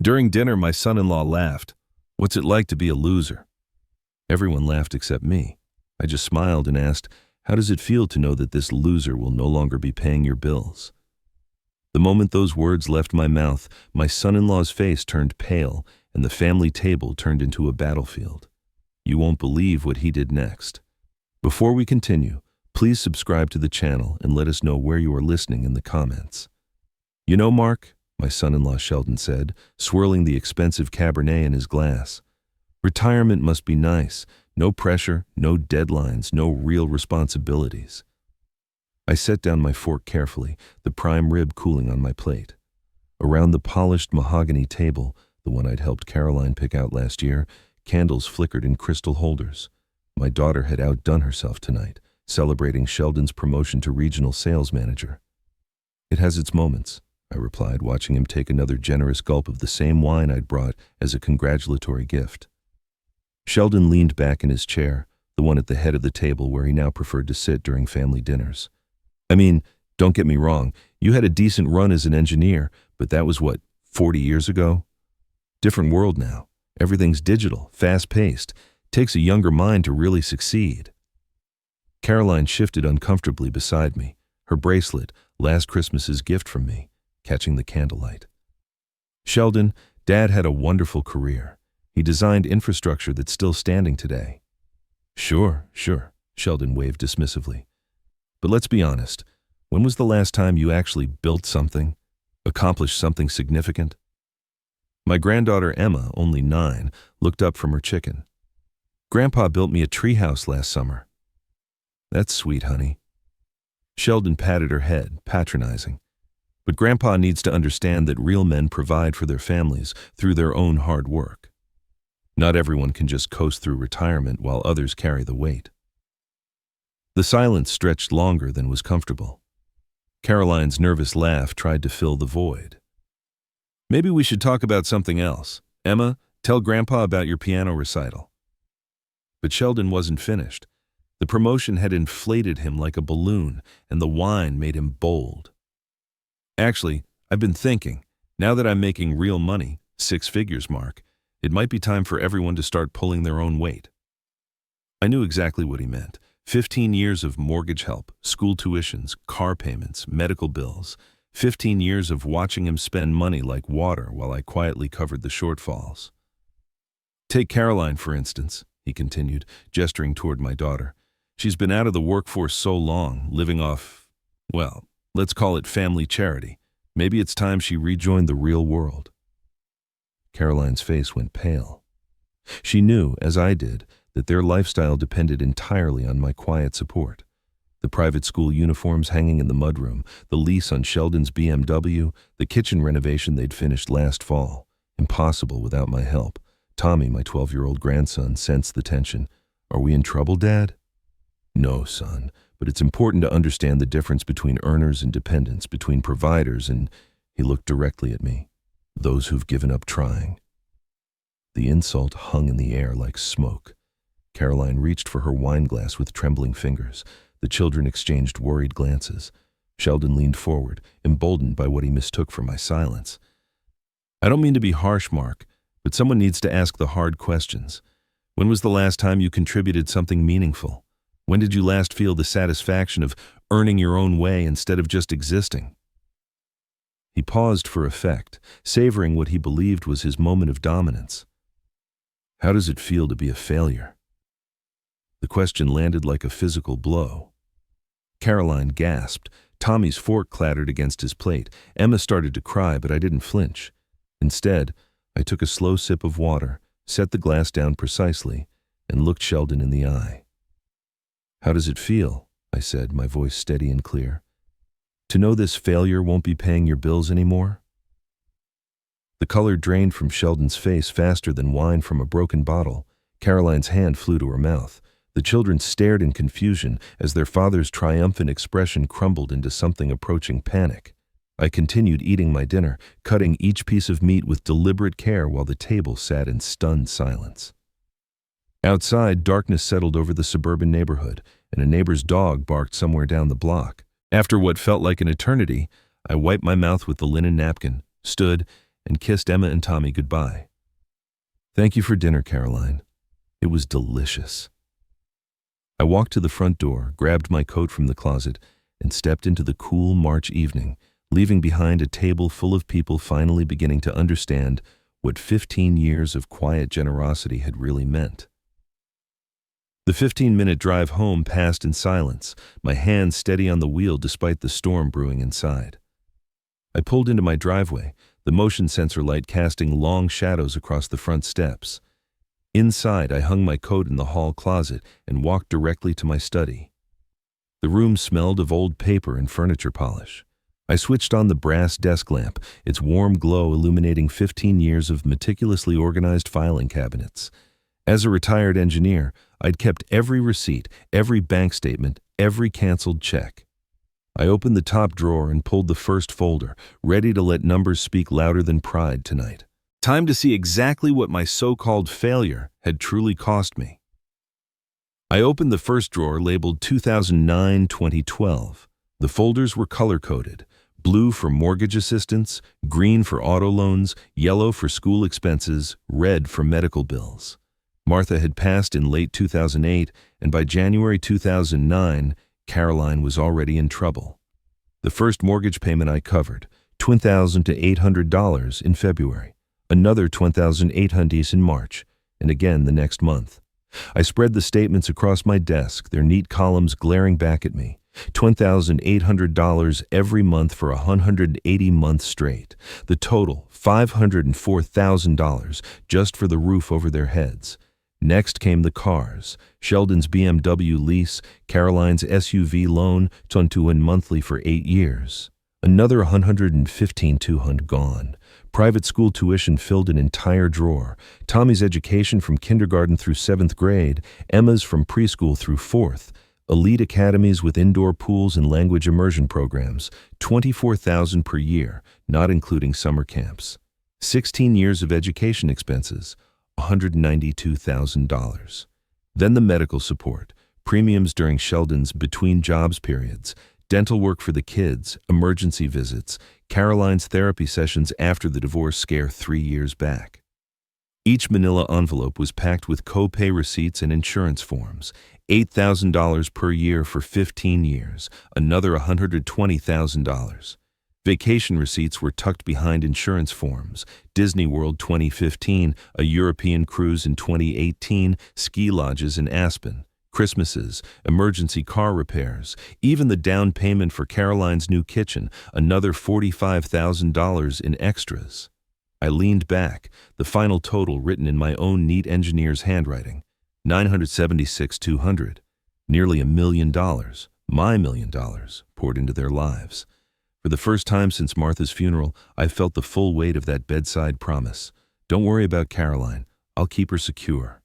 During dinner, my son-in-law laughed. "What's it like to be a loser?" Everyone laughed except me. I just smiled and asked, "How does it feel to know that this loser will no longer be paying your bills?" The moment those words left my mouth, my son-in-law's face turned pale and the family table turned into a battlefield. You won't believe what he did next. Before we continue, please subscribe to the channel and let us know where you are listening in the comments. "You know, Mark," my son-in-law Sheldon said, swirling the expensive Cabernet in his glass, "retirement must be nice. No pressure, no deadlines, no real responsibilities." I set down my fork carefully, the prime rib cooling on my plate. Around the polished mahogany table, the one I'd helped Caroline pick out last year, candles flickered in crystal holders. My daughter had outdone herself tonight, celebrating Sheldon's promotion to regional sales manager. "It has its moments," I replied, watching him take another generous gulp of the same wine I'd brought as a congratulatory gift. Sheldon leaned back in his chair, the one at the head of the table where he now preferred to sit during family dinners. "I mean, don't get me wrong, you had a decent run as an engineer, but that was what, 40 years ago? Different world now. Everything's digital, fast-paced. Takes a younger mind to really succeed." Caroline shifted uncomfortably beside me, her bracelet, last Christmas's gift from me, catching the candlelight. "Sheldon, Dad had a wonderful career. He designed infrastructure that's still standing today." Sure, Sheldon waved dismissively. "But let's be honest, when was the last time you actually built something, accomplished something significant?" My granddaughter Emma, only 9, looked up from her chicken. "Grandpa built me a treehouse last summer." "That's sweet, honey." Sheldon patted her head, patronizing. "But Grandpa needs to understand that real men provide for their families through their own hard work. Not everyone can just coast through retirement while others carry the weight." The silence stretched longer than was comfortable. Caroline's nervous laugh tried to fill the void. "Maybe we should talk about something else. Emma, tell Grandpa about your piano recital." But Sheldon wasn't finished. The promotion had inflated him like a balloon, and the wine made him bold. "Actually, I've been thinking, now that I'm making real money, 6 figures, Mark, it might be time for everyone to start pulling their own weight." I knew exactly what he meant. 15 years of mortgage help, school tuitions, car payments, medical bills. 15 years of watching him spend money like water while I quietly covered the shortfalls. "Take Caroline, for instance," he continued, gesturing toward my daughter. "She's been out of the workforce so long, living off, well, let's call it family charity. Maybe it's time she rejoined the real world." Caroline's face went pale. She knew, as I did, that their lifestyle depended entirely on my quiet support. The private school uniforms hanging in the mudroom, the lease on Sheldon's BMW, the kitchen renovation they'd finished last fall. Impossible without my help. Tommy, my 12-year-old grandson, sensed the tension. "Are we in trouble, Dad?" "No, son, but it's important to understand the difference between earners and dependents, between providers and," he looked directly at me, "those who've given up trying." The insult hung in the air like smoke. Caroline reached for her wine glass with trembling fingers. The children exchanged worried glances. Sheldon leaned forward, emboldened by what he mistook for my silence. "I don't mean to be harsh, Mark, but someone needs to ask the hard questions. When was the last time you contributed something meaningful? When did you last feel the satisfaction of earning your own way instead of just existing?" He paused for effect, savoring what he believed was his moment of dominance. "How does it feel to be a failure?" The question landed like a physical blow. Caroline gasped. Tommy's fork clattered against his plate. Emma started to cry, but I didn't flinch. Instead, I took a slow sip of water, set the glass down precisely, and looked Sheldon in the eye. "How does it feel?" I said, my voice steady and clear. "To know this failure won't be paying your bills anymore?" The color drained from Sheldon's face faster than wine from a broken bottle. Caroline's hand flew to her mouth. The children stared in confusion as their father's triumphant expression crumbled into something approaching panic. I continued eating my dinner, cutting each piece of meat with deliberate care while the table sat in stunned silence. Outside, darkness settled over the suburban neighborhood, and a neighbor's dog barked somewhere down the block. After what felt like an eternity, I wiped my mouth with the linen napkin, stood, and kissed Emma and Tommy goodbye. "Thank you for dinner, Caroline. It was delicious." I walked to the front door, grabbed my coat from the closet, and stepped into the cool March evening, leaving behind a table full of people finally beginning to understand what 15 years of quiet generosity had really meant. The 15-minute drive home passed in silence, my hands steady on the wheel despite the storm brewing inside. I pulled into my driveway, the motion sensor light casting long shadows across the front steps. Inside, I hung my coat in the hall closet and walked directly to my study. The room smelled of old paper and furniture polish. I switched on the brass desk lamp, its warm glow illuminating 15 years of meticulously organized filing cabinets. As a retired engineer, I'd kept every receipt, every bank statement, every canceled check. I opened the top drawer and pulled the first folder, ready to let numbers speak louder than pride tonight. Time to see exactly what my so-called failure had truly cost me. I opened the first drawer labeled 2009-2012. The folders were color-coded: blue for mortgage assistance, green for auto loans, yellow for school expenses, red for medical bills. Martha had passed in late 2008, and by January 2009, Caroline was already in trouble. The first mortgage payment I covered, $2,800 in February, another $2,800 in March, and again the next month. I spread the statements across my desk, their neat columns glaring back at me. $2,800 every month for 180 months straight. The total, $504,000 just for the roof over their heads. Next came the cars, Sheldon's BMW lease, Caroline's SUV loan, $21 monthly for 8 years. Another $115,200 gone. Private school tuition filled an entire drawer. Tommy's education from kindergarten through 7th grade, Emma's from preschool through 4th. Elite academies with indoor pools and language immersion programs, $24,000 per year, not including summer camps. 16 years of education expenses, $192,000. Then the medical support, premiums during Sheldon's between jobs periods, dental work for the kids, emergency visits, Caroline's therapy sessions after the divorce scare 3 years back. Each manila envelope was packed with co-pay receipts and insurance forms, $8,000 per year for 15 years, another $120,000. Vacation receipts were tucked behind insurance forms. Disney World 2015, a European cruise in 2018, ski lodges in Aspen, Christmases, emergency car repairs, even the down payment for Caroline's new kitchen, another $45,000 in extras. I leaned back, the final total written in my own neat engineer's handwriting, $976,200, nearly $1 million, my $1 million, poured into their lives. For the first time since Martha's funeral, I felt the full weight of that bedside promise. Don't worry about Caroline. I'll keep her secure.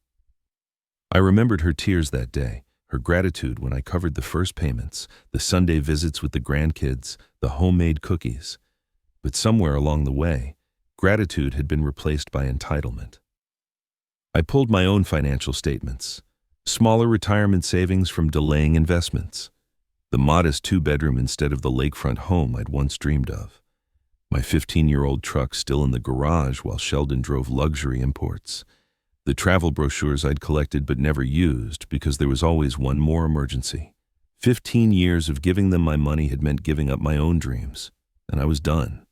I remembered her tears that day, her gratitude when I covered the first payments, the Sunday visits with the grandkids, the homemade cookies. But somewhere along the way, gratitude had been replaced by entitlement. I pulled my own financial statements. Smaller retirement savings from delaying investments. The modest 2-bedroom instead of the lakefront home I'd once dreamed of. My 15-year-old truck still in the garage while Sheldon drove luxury imports. The travel brochures I'd collected but never used because there was always one more emergency. 15 years of giving them my money had meant giving up my own dreams, and I was done.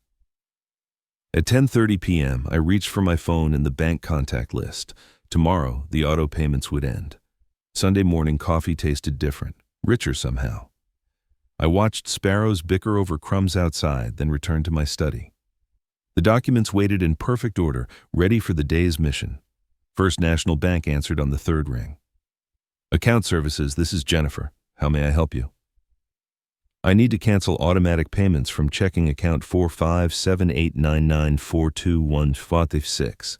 At 10:30 p.m., I reached for my phone in the bank contact list. Tomorrow, the auto payments would end. Sunday morning coffee tasted different, richer somehow. I watched sparrows bicker over crumbs outside, then returned to my study. The documents waited in perfect order, ready for the day's mission. First National Bank answered on the 3rd ring. Account services, this is Jennifer. How may I help you? I need to cancel automatic payments from checking account 45789942156.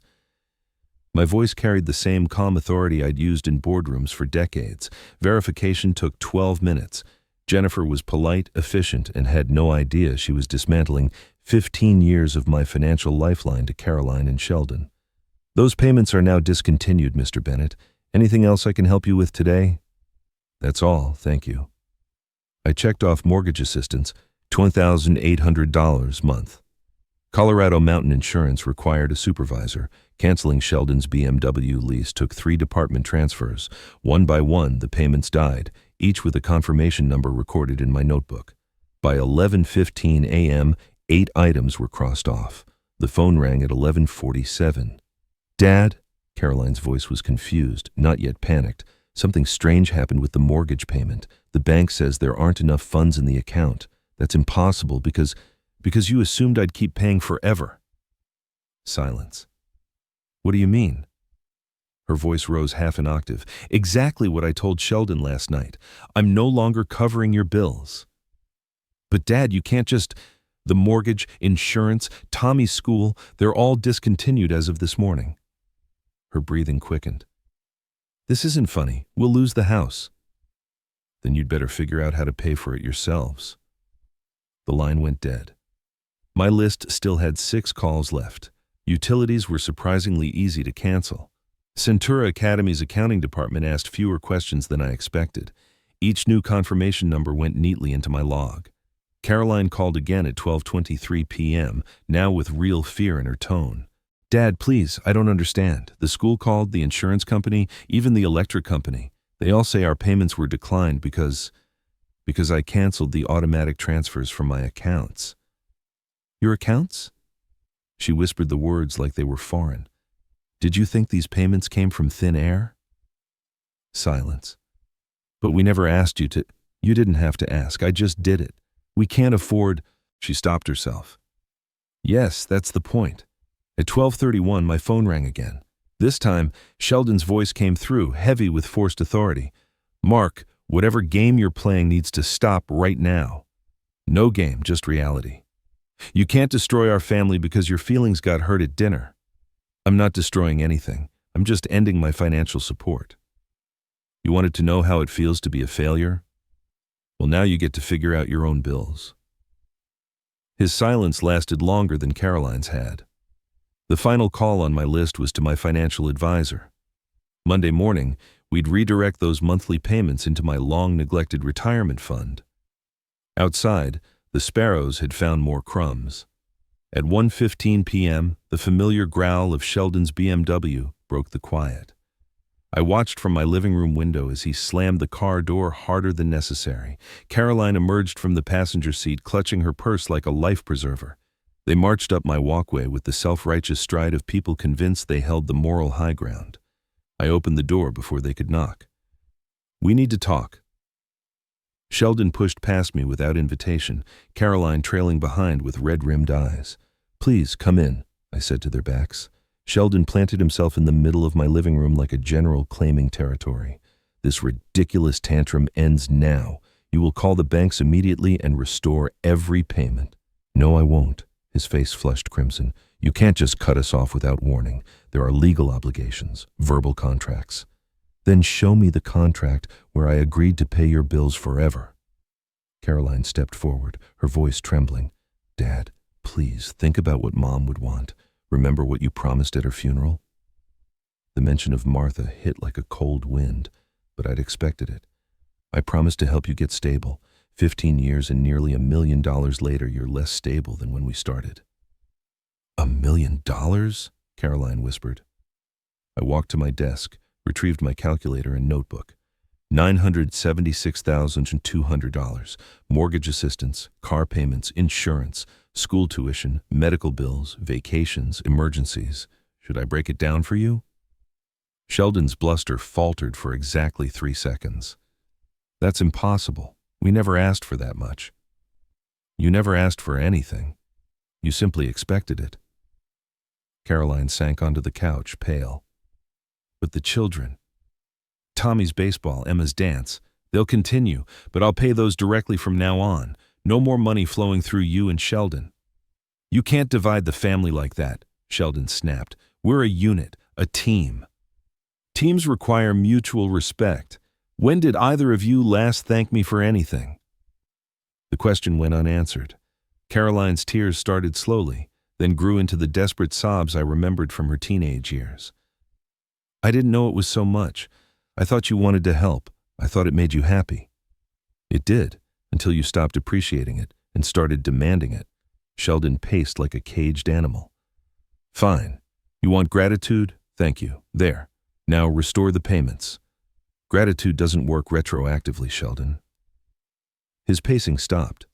My voice carried the same calm authority I'd used in boardrooms for decades. Verification took 12 minutes. Jennifer was polite, efficient, and had no idea she was dismantling 15 years of my financial lifeline to Caroline and Sheldon. Those payments are now discontinued, Mr. Bennett. Anything else I can help you with today? That's all, thank you. I checked off mortgage assistance, $2,800 month. Colorado Mountain Insurance required a supervisor. Canceling Sheldon's BMW lease took 3 department transfers. One by one, the payments died, each with a confirmation number recorded in my notebook. By 11:15 a.m., 8 items were crossed off. The phone rang at 11:47. "Dad?" Caroline's voice was confused, not yet panicked. "Something strange happened with the mortgage payment. The bank says there aren't enough funds in the account. That's impossible because you assumed I'd keep paying forever." Silence. "What do you mean?" Her voice rose half an octave. "Exactly what I told Sheldon last night. I'm no longer covering your bills." "But Dad, you can't just—" "The mortgage, insurance, Tommy's school, they're all discontinued as of this morning." Her breathing quickened. "This isn't funny. We'll lose the house." "Then you'd better figure out how to pay for it yourselves." The line went dead. My list still had 6 calls left. Utilities were surprisingly easy to cancel. Centura Academy's accounting department asked fewer questions than I expected. Each new confirmation number went neatly into my log. Caroline called again at 12:23 p.m., now with real fear in her tone. "Dad, please, I don't understand. The school called, the insurance company, even the electric company. They all say our payments were declined because I canceled the automatic transfers from my accounts." "Your accounts?" She whispered the words like they were foreign. "Did you think these payments came from thin air?" Silence. "But we never asked you to—" "You didn't have to ask. I just did it. We can't afford—" She stopped herself. "Yes, that's the point." At 12:31, my phone rang again. This time, Sheldon's voice came through, heavy with forced authority. "Mark, whatever game you're playing needs to stop right now." "No game, just reality." "You can't destroy our family because your feelings got hurt at dinner." "I'm not destroying anything. I'm just ending my financial support." "You wanted to know how it feels to be a failure? Well, now you get to figure out your own bills." His silence lasted longer than Caroline's had. The final call on my list was to my financial advisor. Monday morning, we'd redirect those monthly payments into my long-neglected retirement fund. Outside, the sparrows had found more crumbs. At 1:15 p.m., the familiar growl of Sheldon's BMW broke the quiet. I watched from my living room window as he slammed the car door harder than necessary. Caroline emerged from the passenger seat, clutching her purse like a life preserver. They marched up my walkway with the self-righteous stride of people convinced they held the moral high ground. I opened the door before they could knock. "We need to talk." Sheldon pushed past me without invitation, Caroline trailing behind with red-rimmed eyes. "Please, come in," I said to their backs. Sheldon planted himself in the middle of my living room like a general claiming territory. "This ridiculous tantrum ends now. You will call the banks immediately and restore every payment." "No, I won't." His face flushed crimson. "You can't just cut us off without warning. There are legal obligations, verbal contracts." "Then show me the contract where I agreed to pay your bills forever." Caroline stepped forward, her voice trembling. "Dad, please think about what Mom would want. Remember what you promised at her funeral?" The mention of Martha hit like a cold wind, but I'd expected it. "I promised to help you get stable. 15 years and nearly $1 million later, you're less stable than when we started." $1 million? Caroline whispered. I walked to my desk, retrieved my calculator and notebook. $976,200. Mortgage assistance, car payments, insurance, school tuition, medical bills, vacations, emergencies. Should I break it down for you? Sheldon's bluster faltered for exactly 3 seconds. "That's impossible. We never asked for that much." "You never asked for anything. You simply expected it." Caroline sank onto the couch, pale. "But the children. Tommy's baseball, Emma's dance. They'll continue, but I'll pay those directly from now on. No more money flowing through you and Sheldon." "You can't divide the family like that," Sheldon snapped. "We're a unit, a team. Teams require mutual respect. When did either of you last thank me for anything?" The question went unanswered. Caroline's tears started slowly, then grew into the desperate sobs I remembered from her teenage years. "I didn't know it was so much. I thought you wanted to help. I thought it made you happy." "It did, until you stopped appreciating it and started demanding it." Sheldon paced like a caged animal. Fine. You want gratitude? Thank you. There. Now restore the payments. Gratitude doesn't work retroactively, Sheldon. His pacing stopped.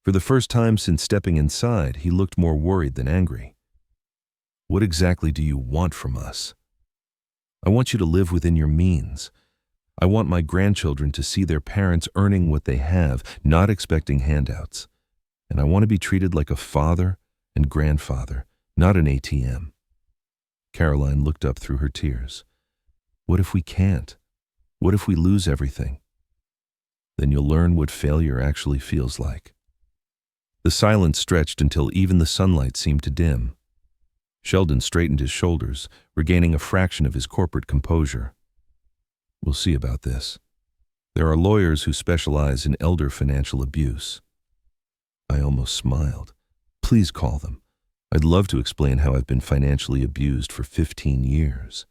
For the first time since stepping inside, he looked more worried than angry. What exactly do you want from us? I want you to live within your means. I want my grandchildren to see their parents earning what they have, not expecting handouts. And I want to be treated like a father and grandfather, not an ATM. Caroline looked up through her tears. What if we can't? What if we lose everything? Then you'll learn what failure actually feels like. The silence stretched until even the sunlight seemed to dim. Sheldon straightened his shoulders, regaining a fraction of his corporate composure. We'll see about this. There are lawyers who specialize in elder financial abuse. I almost smiled. Please call them. I'd love to explain how I've been financially abused for 15 years.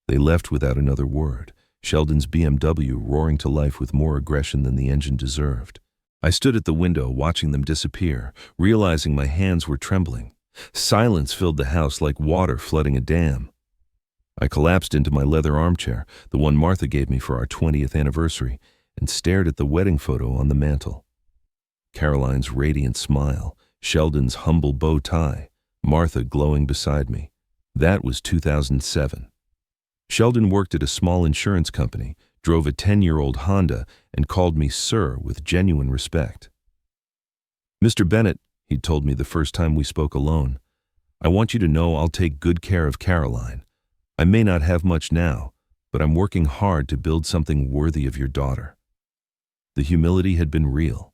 They left without another word, Sheldon's BMW roaring to life with more aggression than the engine deserved. I stood at the window watching them disappear, realizing my hands were trembling. Silence filled the house like water flooding a dam. I collapsed into my leather armchair, the one Martha gave me for our 20th anniversary, and stared at the wedding photo on the mantel. Caroline's radiant smile, Sheldon's humble bow tie, Martha glowing beside me. That was 2007. Sheldon worked at a small insurance company, drove a 10-year-old Honda, and called me sir with genuine respect. Mr. Bennett, he'd told me the first time we spoke alone, I want you to know I'll take good care of Caroline. I may not have much now, but I'm working hard to build something worthy of your daughter. The humility had been real,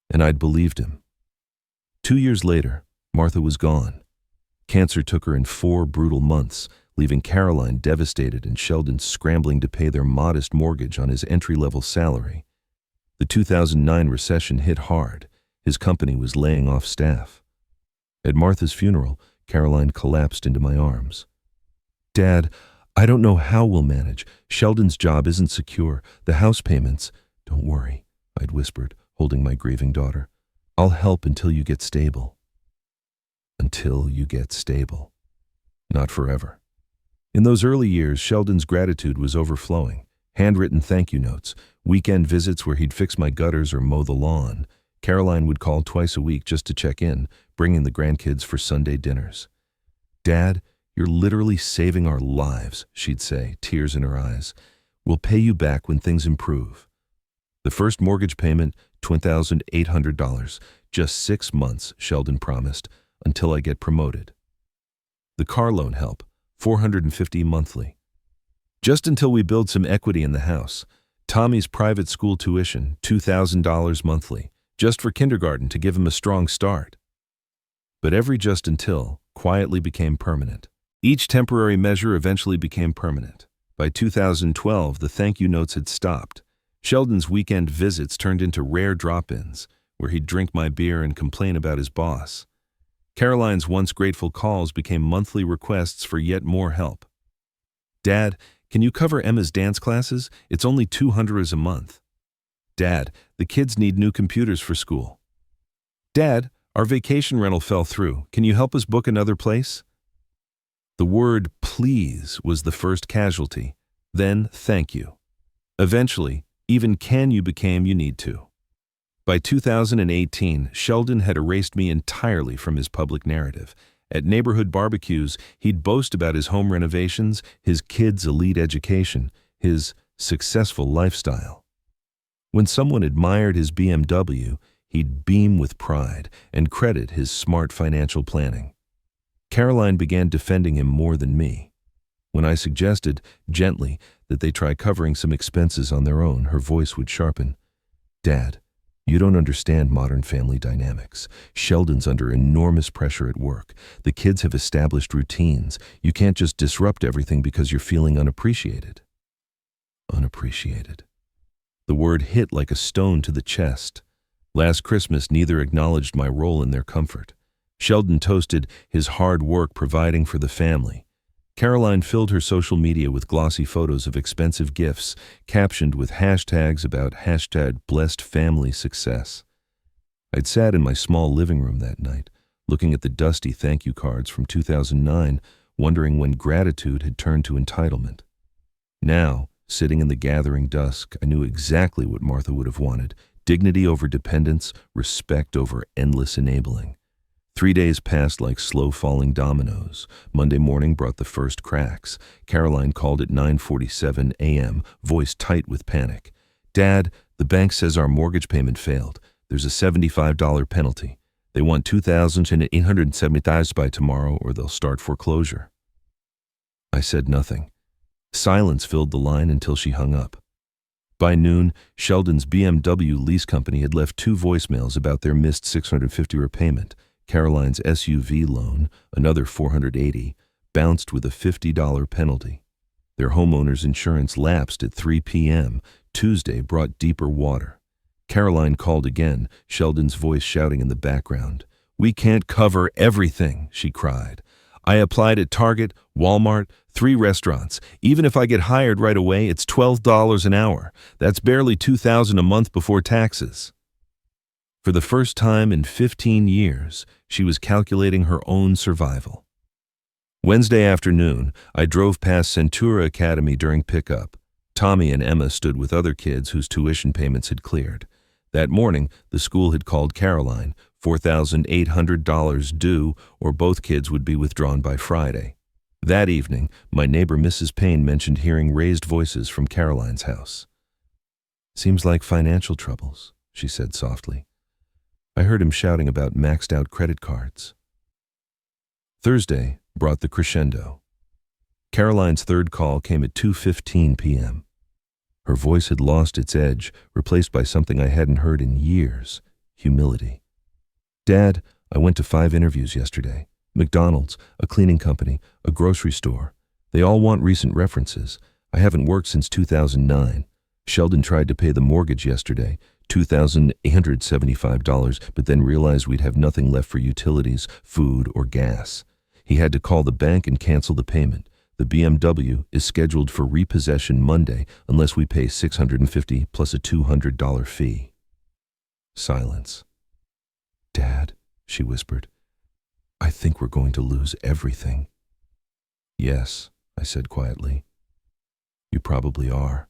and I'd believed him. 2 years later, Martha was gone. Cancer took her in 4 brutal months, leaving Caroline devastated and Sheldon scrambling to pay their modest mortgage on his entry-level salary. The 2009 recession hit hard. His company was laying off staff. At Martha's funeral, Caroline collapsed into my arms. Dad, I don't know how we'll manage. Sheldon's job isn't secure. The house payments. Don't worry, I'd whispered, holding my grieving daughter. I'll help until you get stable. Until you get stable. Not forever. In those early years, Sheldon's gratitude was overflowing. Handwritten thank you notes, weekend visits where he'd fix my gutters or mow the lawn. Caroline would call twice a week just to check in, bringing the grandkids for Sunday dinners. Dad, you're literally saving our lives, she'd say, tears in her eyes. We'll pay you back when things improve. The first mortgage payment, $20,800. Just 6 months, Sheldon promised, until I get promoted. The car loan help, $450 monthly. Just until we build some equity in the house. Tommy's private school tuition, $2,000 monthly, just for kindergarten to give him a strong start. But every just until quietly became permanent. Each temporary measure eventually became permanent. By 2012, the thank you notes had stopped. Sheldon's weekend visits turned into rare drop-ins, where he'd drink my beer and complain about his boss. Caroline's once grateful calls became monthly requests for yet more help. Dad, can you cover Emma's dance classes? It's only $200 a month. Dad, the kids need new computers for school. Dad, our vacation rental fell through. Can you help us book another place? The word please was the first casualty, then thank you. Eventually, even can you became you need to. By 2018, Sheldon had erased me entirely from his public narrative. At neighborhood barbecues, he'd boast about his home renovations, his kids' elite education, his successful lifestyle. When someone admired his BMW, he'd beam with pride and credit his smart financial planning. Caroline began defending him more than me. When I suggested, gently, that they try covering some expenses on their own, her voice would sharpen. Dad, you don't understand modern family dynamics. Sheldon's under enormous pressure at work. The kids have established routines. You can't just disrupt everything because you're feeling unappreciated. Unappreciated. The word hit like a stone to the chest. Last Christmas, neither acknowledged my role in their comfort. Sheldon toasted his hard work providing for the family. Caroline filled her social media with glossy photos of expensive gifts, captioned with hashtags about #blessed family success. I'd sat in my small living room that night, looking at the dusty thank you cards from 2009, wondering when gratitude had turned to entitlement. Now, sitting in the gathering dusk, I knew exactly what Martha would have wanted: dignity over dependence, respect over endless enabling. 3 days passed like slow-falling dominoes. Monday morning brought the first cracks. Caroline called at 9:47 a.m., voice tight with panic. "Dad, the bank says our mortgage payment failed. There's a $75 penalty. They want $2,870 by tomorrow or they'll start foreclosure." I said nothing. Silence filled the line until she hung up. By noon, Sheldon's BMW lease company had left 2 voicemails about their missed $650 repayment. Caroline's SUV loan, another $480, bounced with a $50 penalty. Their homeowner's insurance lapsed at 3 p.m. Tuesday brought deeper water. Caroline called again, Sheldon's voice shouting in the background. "We can't cover everything," she cried. "I applied at Target, Walmart, 3 restaurants. Even if I get hired right away, it's $12 an hour. That's barely $2,000 a month before taxes." For the first time in 15 years, she was calculating her own survival. Wednesday afternoon, I drove past Centura Academy during pickup. Tommy and Emma stood with other kids whose tuition payments had cleared. That morning, the school had called Caroline, $4,800 due, or both kids would be withdrawn by Friday. That evening, my neighbor Mrs. Payne mentioned hearing raised voices from Caroline's house. "Seems like financial troubles," she said softly. I heard him shouting about maxed-out credit cards. Thursday brought the crescendo. Caroline's third call came at 2:15 p.m. Her voice had lost its edge, replaced by something I hadn't heard in years: humility. "Dad, I went to 5 interviews yesterday. McDonald's, a cleaning company, a grocery store. They all want recent references. I haven't worked since 2009. Sheldon tried to pay the mortgage yesterday, $2,875, but then realized we'd have nothing left for utilities, food, or gas. He had to call the bank and cancel the payment. The BMW is scheduled for repossession Monday unless we pay $650 plus a $200 fee." Silence. "Dad," she whispered, "I think we're going to lose everything." "Yes," I said quietly. "You probably are."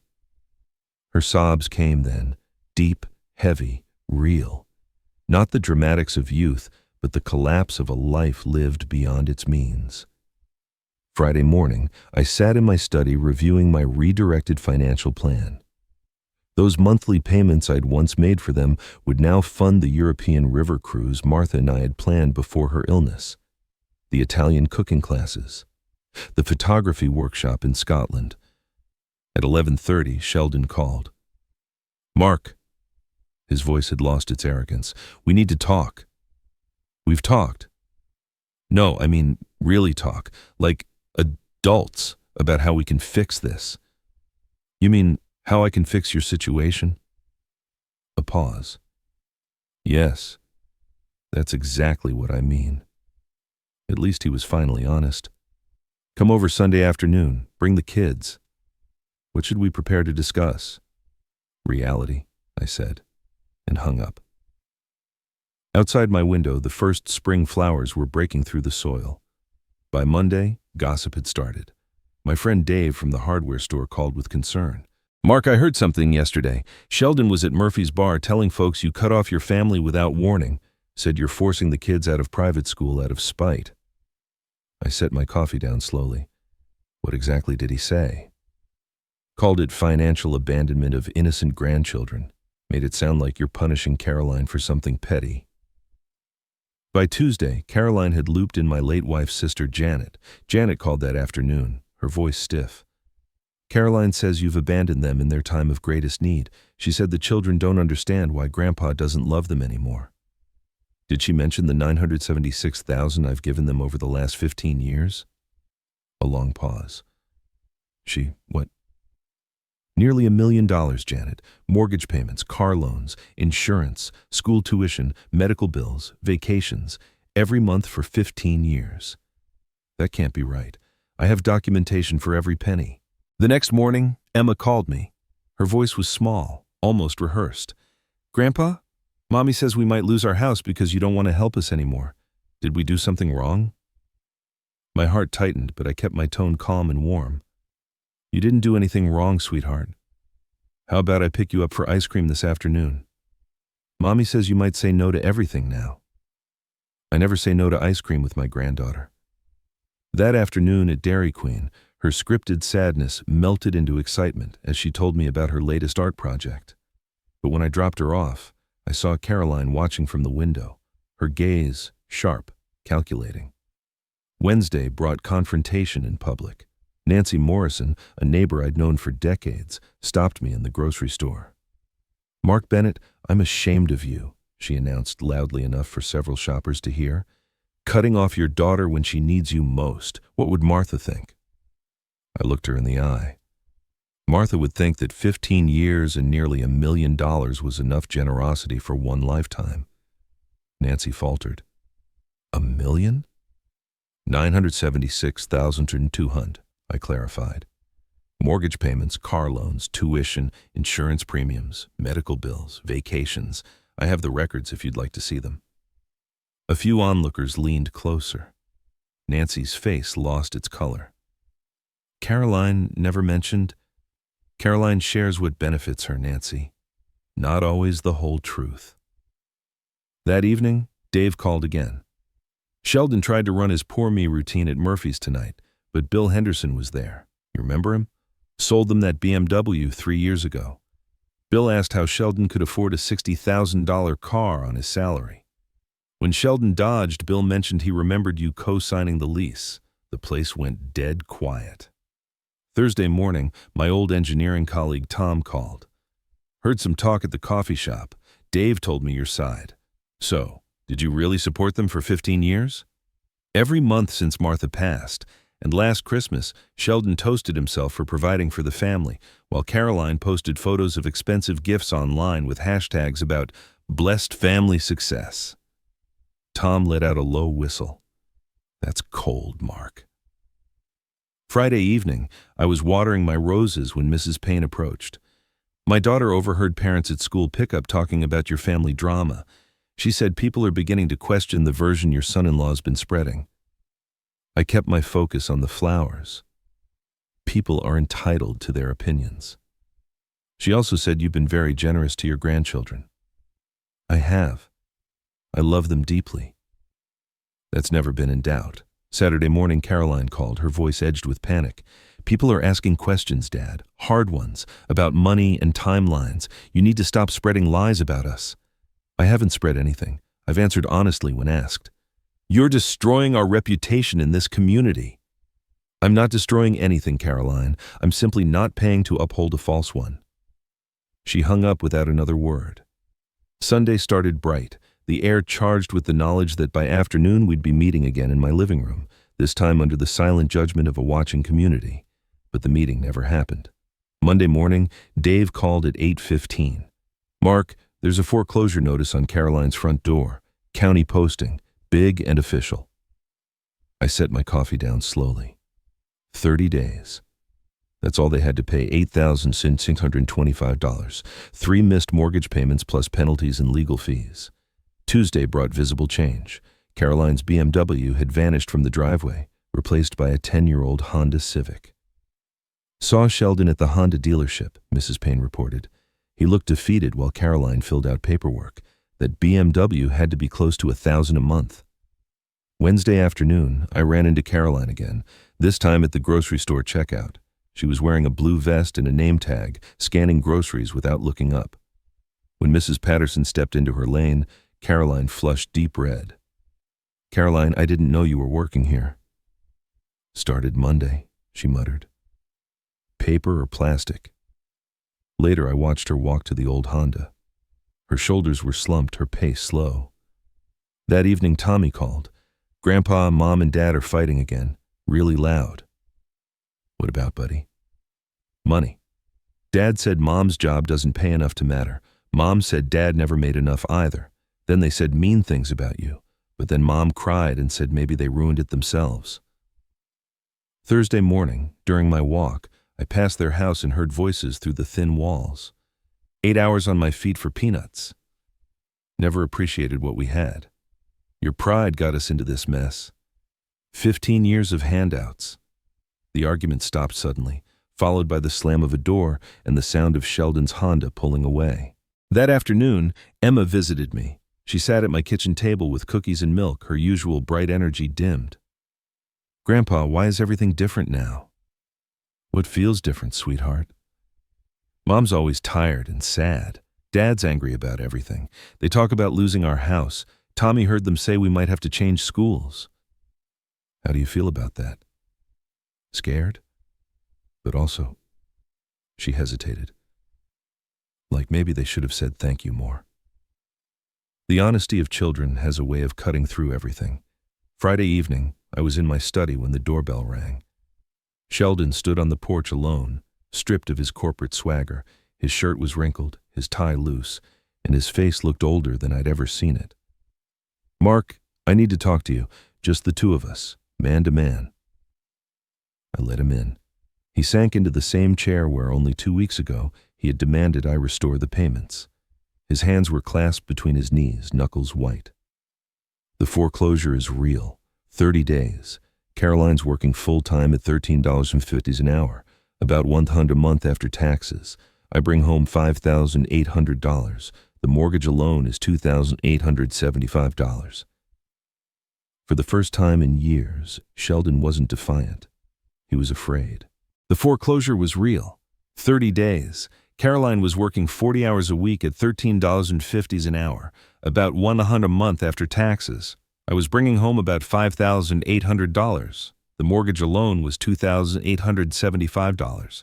Her sobs came then, deep, heavy, real. Not the dramatics of youth, but the collapse of a life lived beyond its means. Friday morning, I sat in my study reviewing my redirected financial plan. Those monthly payments I'd once made for them would now fund the European river cruise Martha and I had planned before her illness, the Italian cooking classes, the photography workshop in Scotland. At 11:30, Sheldon called. "Mark." His voice had lost its arrogance. "We need to talk." "We've talked." "No, I mean really talk, like adults, about how we can fix this." "You mean how I can fix your situation?" A pause. "Yes, that's exactly what I mean." At least he was finally honest. "Come over Sunday afternoon. Bring the kids." "What should we prepare to discuss?" "Reality," I said, and hung up. Outside my window, the first spring flowers were breaking through the soil. By Monday, gossip had started. My friend Dave from the hardware store called with concern. "Mark, I heard something yesterday. Sheldon was at Murphy's bar telling folks you cut off your family without warning. Said you're forcing the kids out of private school out of spite." I set my coffee down slowly. What exactly did he say? Called it financial abandonment of innocent grandchildren. Made it sound like you're punishing Caroline for something petty. By Tuesday, Caroline had looped in my late wife's sister, Janet. Janet called that afternoon, her voice stiff. "Caroline says you've abandoned them in their time of greatest need. She said the children don't understand why Grandpa doesn't love them anymore." "Did she mention the $976,000 I've given them over the last 15 years? A long pause. What? "Nearly $1 million, Janet. Mortgage payments, car loans, insurance, school tuition, medical bills, vacations, every month for 15 years. That can't be right. I have documentation for every penny." The next morning, Emma called me. Her voice was small, almost rehearsed. "Grandpa, Mommy says we might lose our house because you don't want to help us anymore. Did we do something wrong? My heart tightened, but I kept my tone calm and warm. You didn't do anything wrong, sweetheart. How about I pick you up for ice cream this afternoon? Mommy says you might say no to everything now. I never say no to ice cream with my granddaughter. That afternoon at Dairy Queen, her scripted sadness melted into excitement as she told me about her latest art project. But when I dropped her off, I saw Caroline watching from the window, her gaze sharp, calculating. Wednesday brought confrontation in public. Nancy Morrison, a neighbor I'd known for decades, stopped me in the grocery store. "Mark Bennett, I'm ashamed of you," she announced loudly enough for several shoppers to hear. "Cutting off your daughter when she needs you most. What would Martha think?" I looked her in the eye. Martha would think that 15 years and nearly $1 million was enough generosity for one lifetime. Nancy faltered. "$1 million? 976,200, I clarified. Mortgage payments, car loans, tuition, insurance premiums, medical bills, vacations. I have the records if you'd like to see them." A few onlookers leaned closer. Nancy's face lost its color. "Caroline never mentioned—" "Caroline shares what benefits her, Nancy. Not always the whole truth." That evening, Dave called again. "Sheldon tried to run his Poor Me routine at Murphy's tonight, but Bill Henderson was there. You remember him? Sold them that BMW 3 years ago. Bill asked how Sheldon could afford a $60,000 car on his salary. When Sheldon dodged, Bill mentioned he remembered you co-signing the lease. The place went dead quiet. Thursday morning, my old engineering colleague Tom called. "Heard some talk at the coffee shop. Dave told me your side. So, did you really support them for 15 years? Every month since Martha passed, and last Christmas, Sheldon toasted himself for providing for the family, while Caroline posted photos of expensive gifts online with hashtags about blessed family success." Tom let out a low whistle. "That's cold, Mark." Friday evening, I was watering my roses when Mrs. Payne approached. "My daughter overheard parents at school pickup talking about your family drama. She said people are beginning to question the version your son-in-law's been spreading." I kept my focus on the flowers. People are entitled to their opinions. She also said you've been very generous to your grandchildren. I have. I love them deeply. That's never been in doubt. Saturday morning, Caroline called, her voice edged with panic. "People are asking questions, Dad, hard ones, about money and timelines. You need to stop spreading lies about us." I haven't spread anything. I've answered honestly when asked. "You're destroying our reputation in this community." "I'm not destroying anything, Caroline. I'm simply not paying to uphold a false one." She hung up without another word. Sunday started bright, the air charged with the knowledge that by afternoon we'd be meeting again in my living room, this time under the silent judgment of a watching community. But the meeting never happened. Monday morning, Dave called at 8:15. "Mark, there's a foreclosure notice on Caroline's front door. County posting, big and official." I set my coffee down slowly. 30 days. That's all they had to pay, $8,625. 3 missed mortgage payments plus penalties and legal fees. Tuesday brought visible change. Caroline's BMW had vanished from the driveway, replaced by a 10-year-old Honda Civic. "Saw Sheldon at the Honda dealership," Mrs. Payne reported. "He looked defeated while Caroline filled out paperwork. That BMW had to be close to $1,000 a month." Wednesday afternoon, I ran into Caroline again, this time at the grocery store checkout. She was wearing a blue vest and a name tag, scanning groceries without looking up. When Mrs. Patterson stepped into her lane, Caroline flushed deep red. "Caroline, I didn't know you were working here." "Started Monday," she muttered. "Paper or plastic?" Later, I watched her walk to the old Honda. Her shoulders were slumped, her pace slow. That evening, Tommy called. "Grandpa, Mom, and Dad are fighting again, really loud." "What about, buddy?" "Money. Dad said Mom's job doesn't pay enough to matter. Mom said Dad never made enough either. Then they said mean things about you, but then Mom cried and said maybe they ruined it themselves." Thursday morning, during my walk, I passed their house and heard voices through the thin walls. 8 hours on my feet for peanuts. Never appreciated what we had. Your pride got us into this mess. 15 years of handouts. The argument stopped suddenly, followed by the slam of a door and the sound of Sheldon's Honda pulling away. That afternoon, Emma visited me. She sat at my kitchen table with cookies and milk, her usual bright energy dimmed. "Grandpa, why is everything different now?" "What feels different, sweetheart?" "Mom's always tired and sad. Dad's angry about everything. They talk about losing our house. Tommy heard them say we might have to change schools." "How do you feel about that?" "Scared, but also..." She hesitated. "Like maybe they should have said thank you more." The honesty of children has a way of cutting through everything. Friday evening, I was in my study when the doorbell rang. Sheldon stood on the porch alone, stripped of his corporate swagger. His shirt was wrinkled, his tie loose, and his face looked older than I'd ever seen it. "Mark, I need to talk to you, just the two of us, man to man." I let him in. He sank into the same chair where only 2 weeks ago he had demanded I restore the payments. His hands were clasped between his knees, knuckles white. "The foreclosure is real. 30 days. Caroline's working full-time at $13.50 an hour, about $100 a month after taxes. I bring home $5,800. The mortgage alone is $2,875. For the first time in years, Sheldon wasn't defiant. He was afraid. The foreclosure was real. 30 days. Caroline was working 40 hours a week at $13.50 an hour, about $100 a month after taxes. I was bringing home about $5,800. The mortgage alone was $2,875.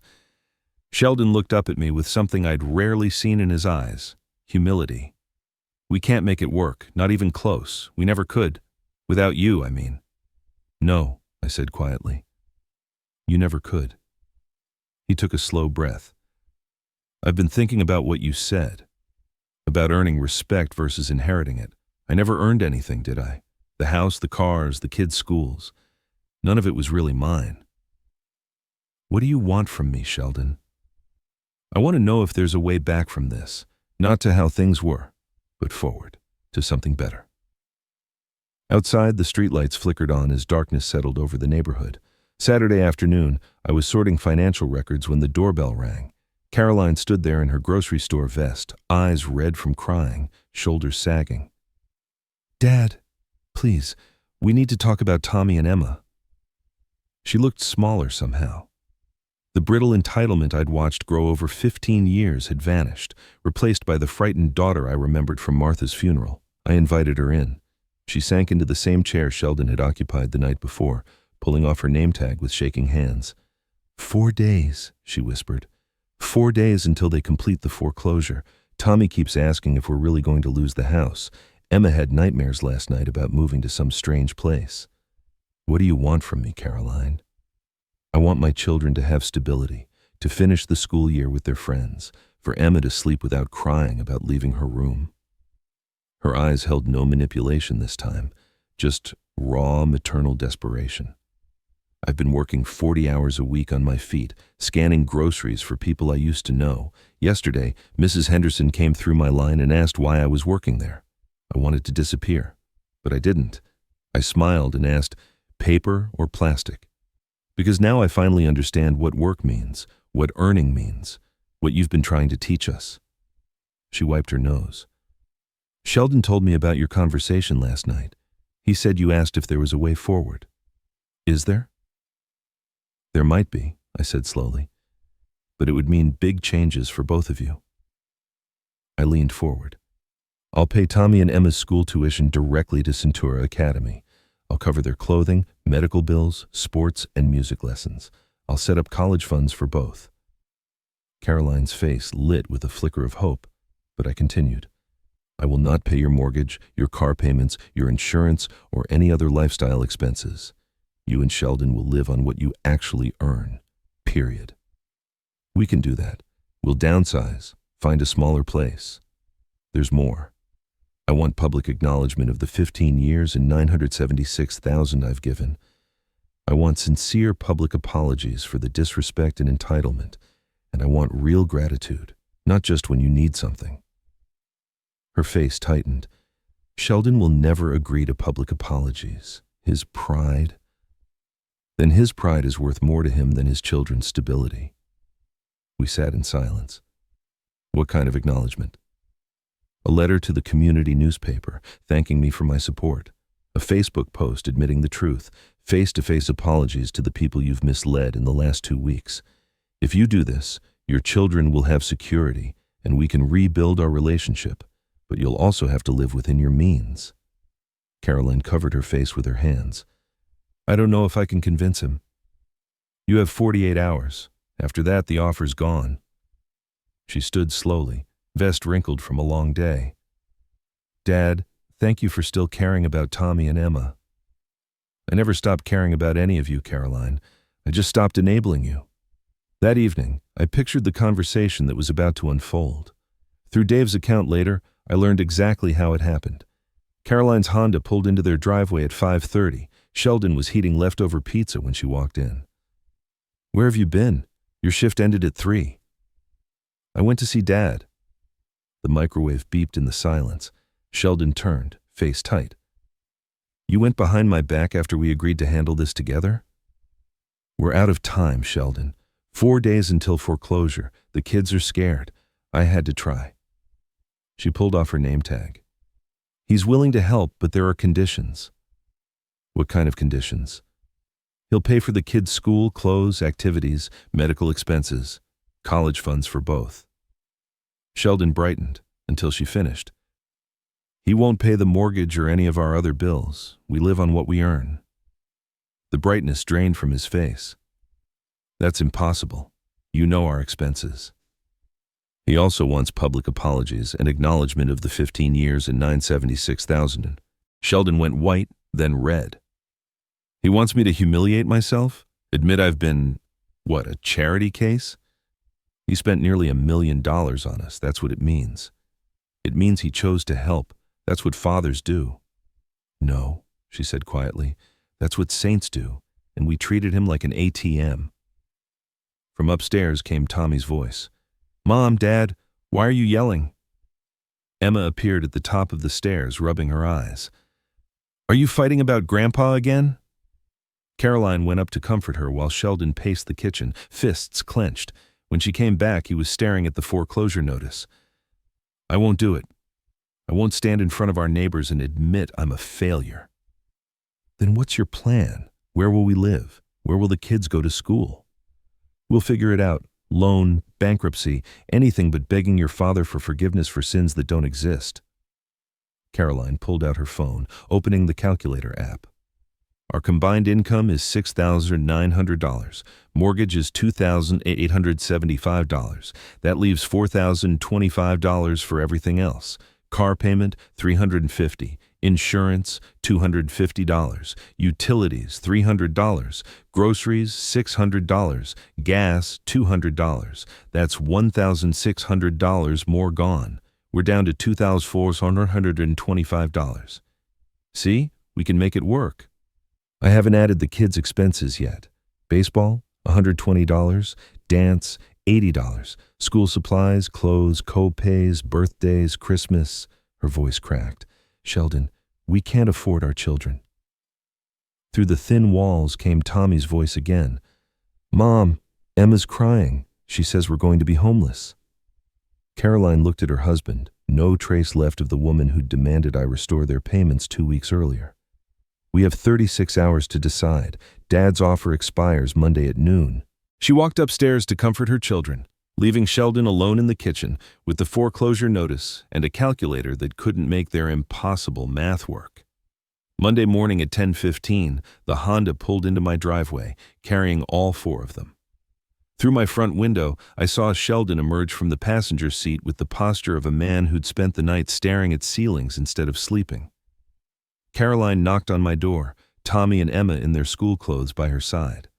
Sheldon looked up at me with something I'd rarely seen in his eyes: humility. "We can't make it work, not even close. We never could. Without you, I mean." "No," I said quietly. "You never could." He took a slow breath. "I've been thinking about what you said, about earning respect versus inheriting it. I never earned anything, did I? The house, the cars, the kids' schools. None of it was really mine." "What do you want from me, Sheldon?" "I want to know if there's a way back from this, not to how things were, but forward, to something better." Outside, the streetlights flickered on as darkness settled over the neighborhood. Saturday afternoon, I was sorting financial records when the doorbell rang. Caroline stood there in her grocery store vest, eyes red from crying, shoulders sagging. "Dad, please, we need to talk about Tommy and Emma." She looked smaller somehow. The brittle entitlement I'd watched grow over 15 years had vanished, replaced by the frightened daughter I remembered from Martha's funeral. I invited her in. She sank into the same chair Sheldon had occupied the night before, pulling off her name tag with shaking hands. 4 days, she whispered. 4 days until they complete the foreclosure. Tommy keeps asking if we're really going to lose the house. Emma had nightmares last night about moving to some strange place. "What do you want from me, Caroline?" "I want my children to have stability, to finish the school year with their friends, for Emma to sleep without crying about leaving her room." Her eyes held no manipulation this time, just raw maternal desperation. "I've been working 40 hours a week on my feet, scanning groceries for people I used to know. Yesterday, Mrs. Henderson came through my line and asked why I was working there. I wanted to disappear, but I didn't. I smiled and asked, 'Paper or plastic?' Because now I finally understand what work means, what earning means, what you've been trying to teach us." She wiped her nose. "Sheldon told me about your conversation last night. He said you asked if there was a way forward. Is there?" "There might be," I said slowly, "but it would mean big changes for both of you." I leaned forward. "I'll pay Tommy and Emma's school tuition directly to Centura Academy. I'll cover their clothing, medical bills, sports, and music lessons. I'll set up college funds for both." Caroline's face lit with a flicker of hope, but I continued. "I will not pay your mortgage, your car payments, your insurance, or any other lifestyle expenses. You and Sheldon will live on what you actually earn. Period. We can do that. We'll downsize, find a smaller place. There's more. I want public acknowledgement of the 15 years and $976,000 I've given. I want sincere public apologies for the disrespect and entitlement, and I want real gratitude, not just when you need something." Her face tightened. Sheldon will never agree to public apologies. His pride. Then his pride is worth more to him than his children's stability. We sat in silence. What kind of acknowledgement? A letter to the community newspaper, thanking me for my support. A Facebook post admitting the truth. Face-to-face apologies to the people you've misled in the last 2 weeks. If you do this, your children will have security, and we can rebuild our relationship, but you'll also have to live within your means. Caroline covered her face with her hands. I don't know if I can convince him. You have 48 hours. After that, the offer's gone. She stood slowly, vest wrinkled from a long day. Dad, thank you for still caring about Tommy and Emma. I never stopped caring about any of you, Caroline. I just stopped enabling you. That evening, I pictured the conversation that was about to unfold. Through Dave's account later, I learned exactly how it happened. Caroline's Honda pulled into their driveway at 5:30. Sheldon was heating leftover pizza when she walked in. Where have you been? Your shift ended at 3. I went to see Dad. The microwave beeped in the silence. Sheldon turned, face tight. You went behind my back after we agreed to handle this together? We're out of time, Sheldon. 4 days until foreclosure. The kids are scared. I had to try. She pulled off her name tag. He's willing to help, but there are conditions. What kind of conditions? He'll pay for the kids' school, clothes, activities, medical expenses, college funds for both. Sheldon brightened until she finished. He won't pay the mortgage or any of our other bills. We live on what we earn. The brightness drained from his face. That's impossible. You know our expenses. He also wants public apologies and acknowledgement of the 15 years and $976,000. Sheldon went white, then red. He wants me to humiliate myself? Admit I've been, a charity case? He spent nearly $1 million on us. That's what it means. It means he chose to help. That's what fathers do. No, she said quietly. That's what saints do, and we treated him like an ATM. From upstairs came Tommy's voice. Mom, Dad, why are you yelling? Emma appeared at the top of the stairs, rubbing her eyes. Are you fighting about Grandpa again? Caroline went up to comfort her while Sheldon paced the kitchen, fists clenched. When she came back, he was staring at the foreclosure notice. I won't do it. I won't stand in front of our neighbors and admit I'm a failure. Then what's your plan? Where will we live? Where will the kids go to school? We'll figure it out. Loan, bankruptcy, anything but begging your father for forgiveness for sins that don't exist. Caroline pulled out her phone, opening the calculator app. Our combined income is $6,900. Mortgage is $2,875. That leaves $4,025 for everything else. Car payment, $350. Insurance, $250. Utilities, $300. Groceries, $600. Gas, $200. That's $1,600 more gone. We're down to $2,425. See, we can make it work. I haven't added the kids' expenses yet. Baseball, $120. Dance, $80. School supplies, clothes, co-pays, birthdays, Christmas. Her voice cracked. Sheldon, we can't afford our children. Through the thin walls came Tommy's voice again. Mom, Emma's crying. She says we're going to be homeless. Caroline looked at her husband, no trace left of the woman who'd demanded I restore their payments 2 weeks earlier. We have 36 hours to decide. Dad's offer expires Monday at noon. She walked upstairs to comfort her children, leaving Sheldon alone in the kitchen with the foreclosure notice and a calculator that couldn't make their impossible math work. Monday morning at 10:15, the Honda pulled into my driveway, carrying all 4 of them. Through my front window, I saw Sheldon emerge from the passenger seat with the posture of a man who'd spent the night staring at ceilings instead of sleeping. Caroline knocked on my door, Tommy and Emma in their school clothes by her side.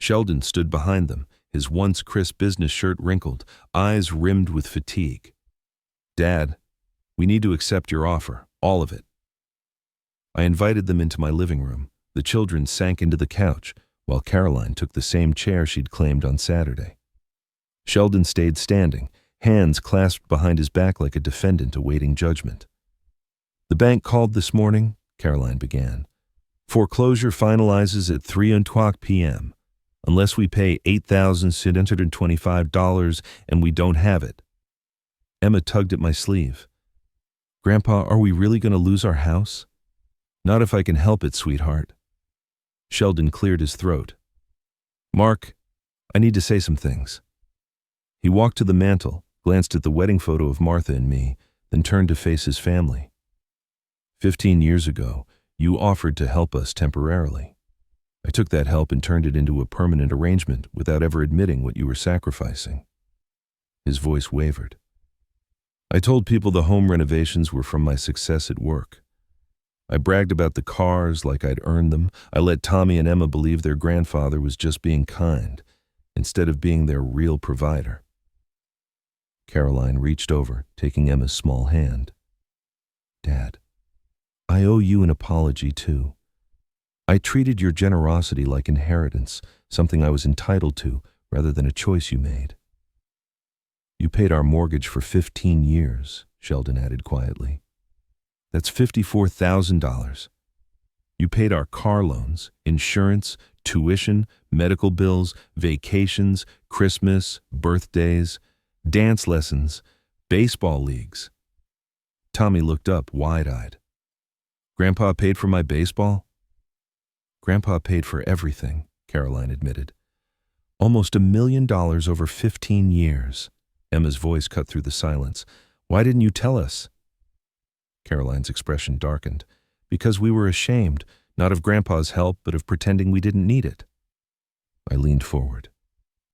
Sheldon stood behind them, his once crisp business shirt wrinkled, eyes rimmed with fatigue. Dad, we need to accept your offer, all of it. I invited them into my living room. The children sank into the couch, while Caroline took the same chair she'd claimed on Saturday. Sheldon stayed standing, hands clasped behind his back like a defendant awaiting judgment. "The bank called this morning," Caroline began. "Foreclosure finalizes at 3:00 p.m. unless we pay $8,625 and we don't have it." Emma tugged at my sleeve. "Grandpa, are we really going to lose our house?" "Not if I can help it, sweetheart." Sheldon cleared his throat. "Mark, I need to say some things." He walked to the mantel, glanced at the wedding photo of Martha and me, then turned to face his family. 15 years ago, you offered to help us temporarily. I took that help and turned it into a permanent arrangement without ever admitting what you were sacrificing." His voice wavered. "I told people the home renovations were from my success at work. I bragged about the cars like I'd earned them. I let Tommy and Emma believe their grandfather was just being kind, instead of being their real provider." Caroline reached over, taking Emma's small hand. "Dad, I owe you an apology too. I treated your generosity like inheritance, something I was entitled to, rather than a choice you made." "You paid our mortgage for 15 years, Sheldon added quietly. "That's $54,000. You paid our car loans, insurance, tuition, medical bills, vacations, Christmas, birthdays, dance lessons, baseball leagues." Tommy looked up wide-eyed. "Grandpa paid for my baseball?" "Grandpa paid for everything," Caroline admitted. "Almost $1 million over 15 years. Emma's voice cut through the silence. "Why didn't you tell us?" Caroline's expression darkened. "Because we were ashamed, not of Grandpa's help, but of pretending we didn't need it." I leaned forward.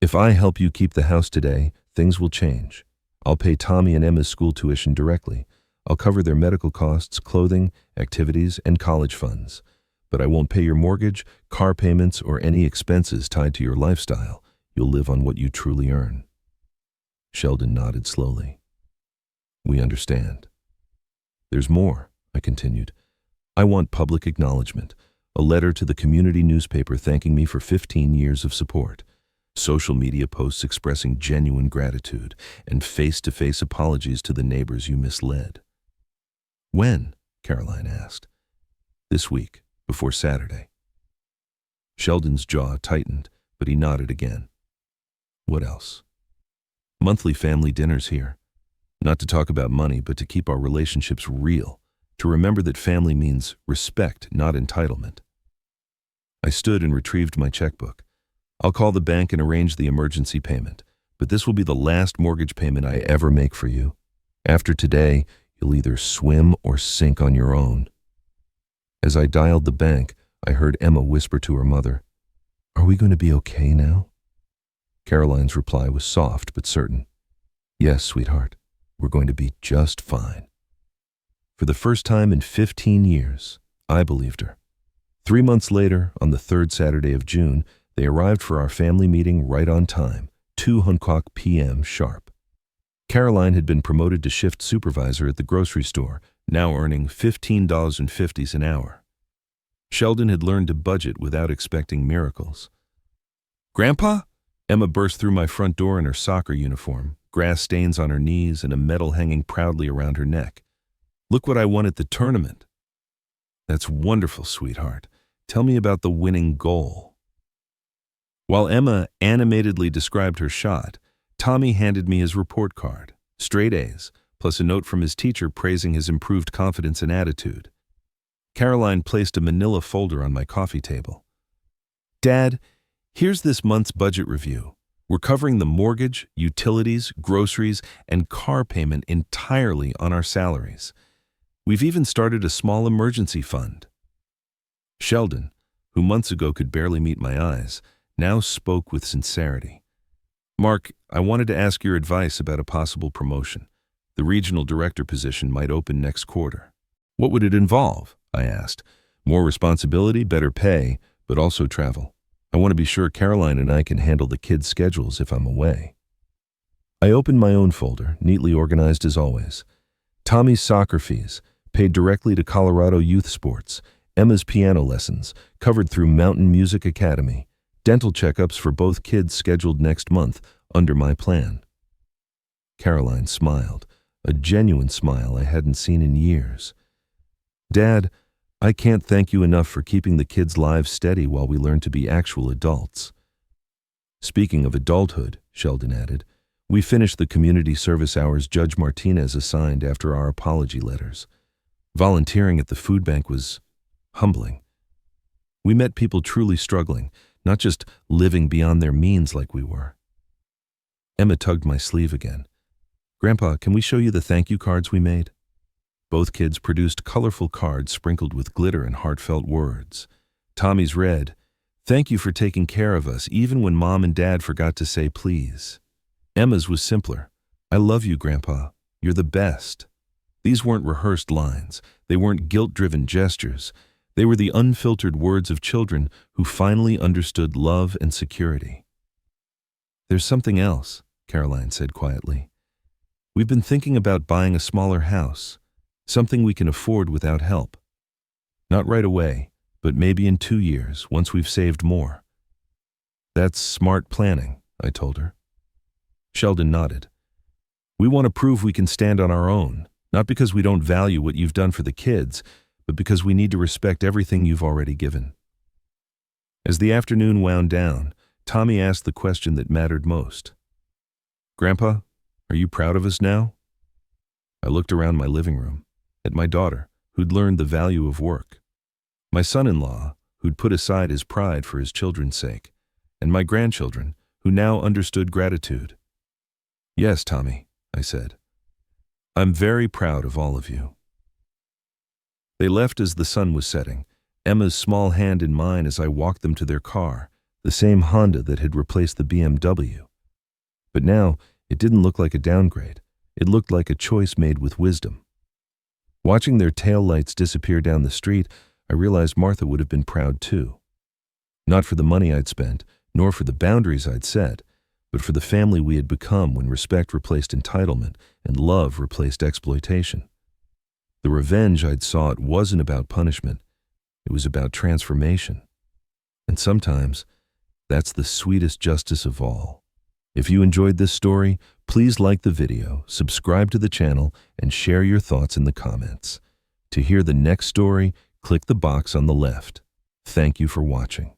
"If I help you keep the house today, things will change. I'll pay Tommy and Emma's school tuition directly. I'll cover their medical costs, clothing, activities, and college funds. But I won't pay your mortgage, car payments, or any expenses tied to your lifestyle. You'll live on what you truly earn." Sheldon nodded slowly. "We understand." "There's more," I continued. "I want public acknowledgement, a letter to the community newspaper thanking me for 15 years of support, social media posts expressing genuine gratitude, and face-to-face apologies to the neighbors you misled." "When?" Caroline asked. "This week, before Saturday." Sheldon's jaw tightened, but he nodded again. "What else?" "Monthly family dinners here. Not to talk about money, but to keep our relationships real, to remember that family means respect, not entitlement." I stood and retrieved my checkbook. "I'll call the bank and arrange the emergency payment, but this will be the last mortgage payment I ever make for you. After today, you'll either swim or sink on your own." As I dialed the bank, I heard Emma whisper to her mother, "Are we going to be okay now?" Caroline's reply was soft but certain. "Yes, sweetheart. We're going to be just fine." For the first time in 15 years, I believed her. 3 months later, on the third Saturday of June, they arrived for our family meeting right on time, 2:00 p.m. sharp. Caroline had been promoted to shift supervisor at the grocery store, now earning $15.50 an hour. Sheldon had learned to budget without expecting miracles. "Grandpa?" Emma burst through my front door in her soccer uniform, grass stains on her knees and a medal hanging proudly around her neck. "Look what I won at the tournament." "That's wonderful, sweetheart. Tell me about the winning goal." While Emma animatedly described her shot, Tommy handed me his report card, straight A's, plus a note from his teacher praising his improved confidence and attitude. Caroline placed a manila folder on my coffee table. "Dad, here's this month's budget review. We're covering the mortgage, utilities, groceries, and car payment entirely on our salaries. We've even started a small emergency fund." Sheldon, who months ago could barely meet my eyes, now spoke with sincerity. "Mark, I wanted to ask your advice about a possible promotion. The regional director position might open next quarter." "What would it involve?" I asked. "More responsibility, better pay, but also travel. I want to be sure Caroline and I can handle the kids' schedules if I'm away." I opened my own folder, neatly organized as always. Tommy's soccer fees, paid directly to Colorado Youth Sports. Emma's piano lessons, covered through Mountain Music Academy. Dental checkups for both kids scheduled next month, under my plan. Caroline smiled, a genuine smile I hadn't seen in years. Dad, I can't thank you enough for keeping the kids' lives steady while we learn to be actual adults. Speaking of adulthood, Sheldon added, we finished the community service hours Judge Martinez assigned after our apology letters. Volunteering at the food bank was humbling. We met people truly struggling, not just living beyond their means like we were. Emma tugged my sleeve again. Grandpa, can we show you the thank you cards we made? Both kids produced colorful cards sprinkled with glitter and heartfelt words. Tommy's read, "Thank you for taking care of us, even when Mom and Dad forgot to say please." Emma's was simpler. "I love you, Grandpa. You're the best." These weren't rehearsed lines. They weren't guilt-driven gestures. They were the unfiltered words of children who finally understood love and security. "There's something else," Caroline said quietly. "We've been thinking about buying a smaller house, something we can afford without help. Not right away, but maybe in 2 years, once we've saved more." "That's smart planning," I told her. Sheldon nodded. "We want to prove we can stand on our own, not because we don't value what you've done for the kids, but because we need to respect everything you've already given." As the afternoon wound down, Tommy asked the question that mattered most. "Grandpa, are you proud of us now?" I looked around my living room, at my daughter, who'd learned the value of work, my son-in-law, who'd put aside his pride for his children's sake, and my grandchildren, who now understood gratitude. "Yes, Tommy," I said. "I'm very proud of all of you." They left as the sun was setting, Emma's small hand in mine as I walked them to their car, the same Honda that had replaced the BMW. But now, it didn't look like a downgrade. It looked like a choice made with wisdom. Watching their taillights disappear down the street, I realized Martha would have been proud too. Not for the money I'd spent, nor for the boundaries I'd set, but for the family we had become when respect replaced entitlement and love replaced exploitation. The revenge I'd sought wasn't about punishment. It was about transformation. And sometimes, that's the sweetest justice of all. If you enjoyed this story, please like the video, subscribe to the channel, and share your thoughts in the comments. To hear the next story, click the box on the left. Thank you for watching.